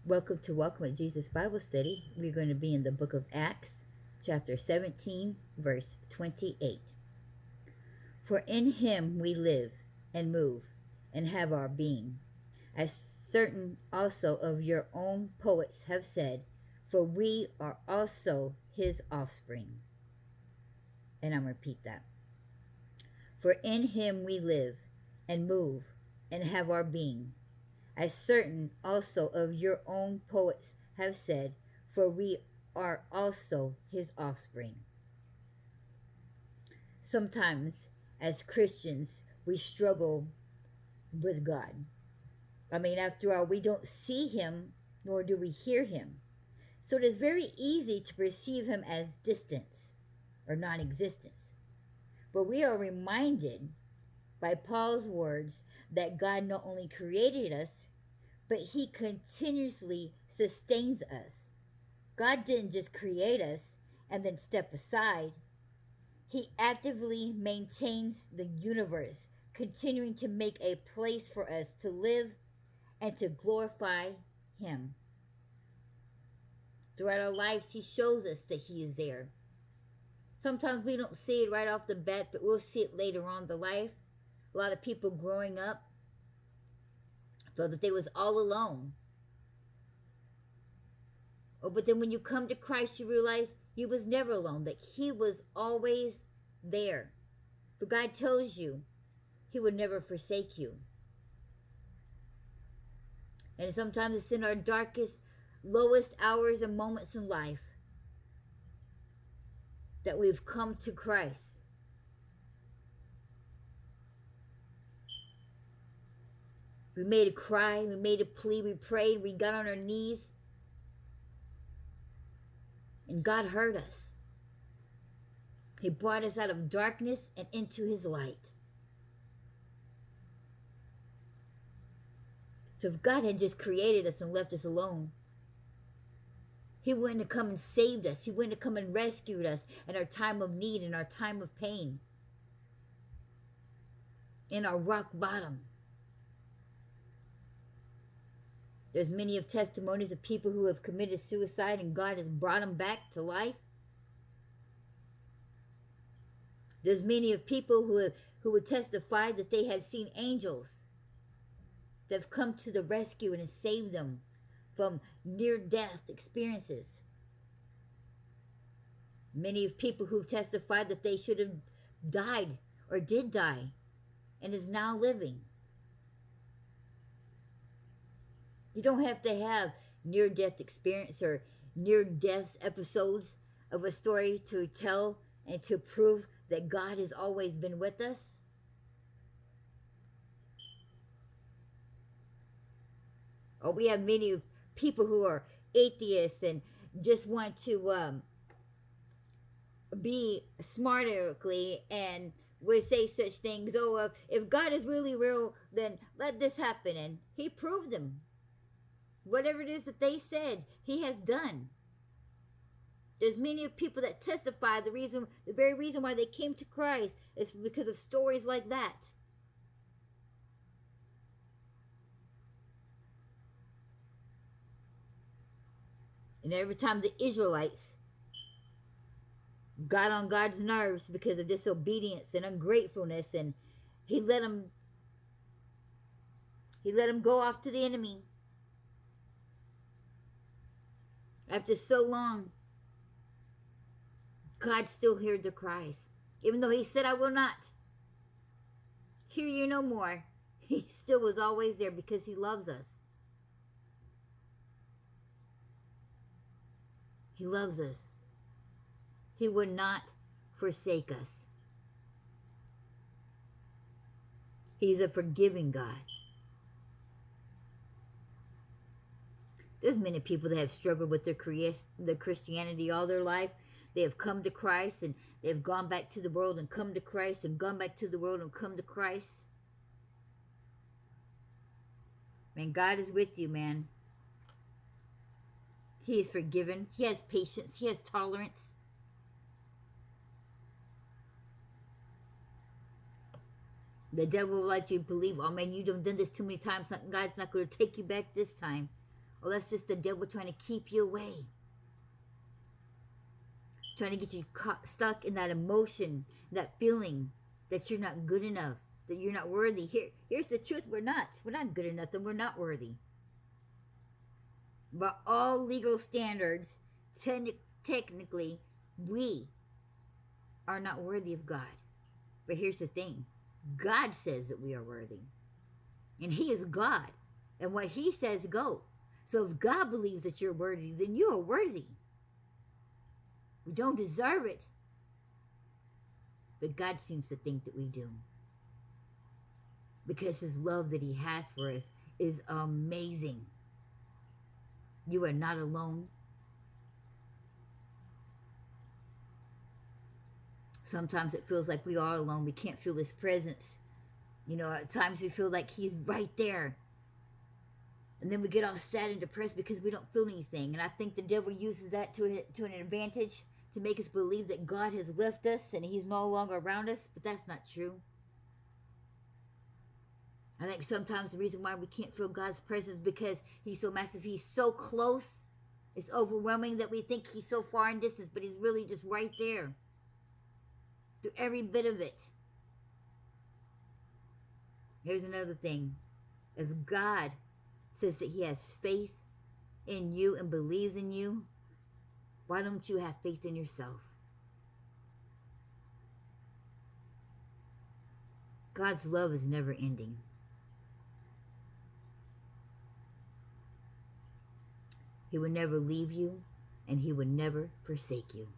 Welcome at Jesus Bible Study. We're going to be in the book of Acts, chapter 17, verse 28. For in him we live and move and have our being, as certain also of your own poets have said, for we are also his offspring. And I'm going to repeat that. For in him we live and move and have our being, as certain also of your own poets have said, for we are also his offspring. Sometimes, as Christians, we struggle with God. After all, we don't see him, nor do we hear him. So it is very easy to perceive him as distance or non-existence. But we are reminded by Paul's words that God not only created us, but he continuously sustains us. God didn't just create us and then step aside. He actively maintains the universe, continuing to make a place for us to live and to glorify him. Throughout our lives, he shows us that he is there. Sometimes we don't see it right off the bat, but we'll see it later on in the life. A lot of people growing up felt that they was all alone. But then when you come to Christ, you realize you was never alone, that he was always there. For God tells you he would never forsake you. And sometimes it's in our darkest, lowest hours and moments in life that we've come to Christ. We made a cry, we made a plea, we prayed, we got on our knees. And God heard us. He brought us out of darkness and into his light. So if God had just created us and left us alone, he wouldn't have come and saved us. He wouldn't have come and rescued us in our time of need, in our time of pain, in our rock bottom. There's many of testimonies of people who have committed suicide and God has brought them back to life. There's many of people who would testify that they have seen angels that have come to the rescue and saved them from near-death experiences. Many of people who've testified that they should have died or did die and is now living. You don't have to have near-death experience or near-death episodes of a story to tell and to prove that God has always been with us. Or we have many people who are atheists and just want to be smarterly and would say such things. Oh, if God is really real, then let this happen. And he proved them. Whatever it is that they said, he has done. There's many people that testify the very reason why they came to Christ is because of stories like that. And every time the Israelites got on God's nerves because of disobedience and ungratefulness, and he let them go off to the enemy. After so long, God still heard their cries. Even though he said, I will not hear you no more, he still was always there because he loves us. He loves us. He would not forsake us. He's a forgiving God. There's many people that have struggled with their Christianity all their life. They have come to Christ and they have gone back to the world and come to Christ and gone back to the world and come to Christ. Man, God is with you, man. He is forgiven. He has patience. He has tolerance. The devil will let you believe, oh man, you've done this too many times. God's not going to take you back this time. Or that's just the devil trying to keep you away. Trying to get you stuck in that emotion, that feeling that you're not good enough, that you're not worthy. Here's the truth. We're not. We're not good enough and we're not worthy. By all legal standards, technically, we are not worthy of God. But here's the thing. God says that we are worthy. And He is God. And what He says, go. So if God believes that you're worthy, then you are worthy. We don't deserve it. But God seems to think that we do. Because His love that He has for us is amazing. You are not alone. Sometimes it feels like we are alone. We can't feel His presence. You know, at times we feel like He's right there. And then we get all sad and depressed because we don't feel anything. And I think the devil uses that to an advantage, to make us believe that God has left us and He's no longer around us. But that's not true. I think sometimes the reason why we can't feel God's presence is because He's so massive. He's so close. It's overwhelming that we think He's so far in distance, but He's really just right there. Through every bit of it. Here's another thing. If God says that He has faith in you and believes in you, why don't you have faith in yourself? God's love is never ending. He will never leave you, and He will never forsake you.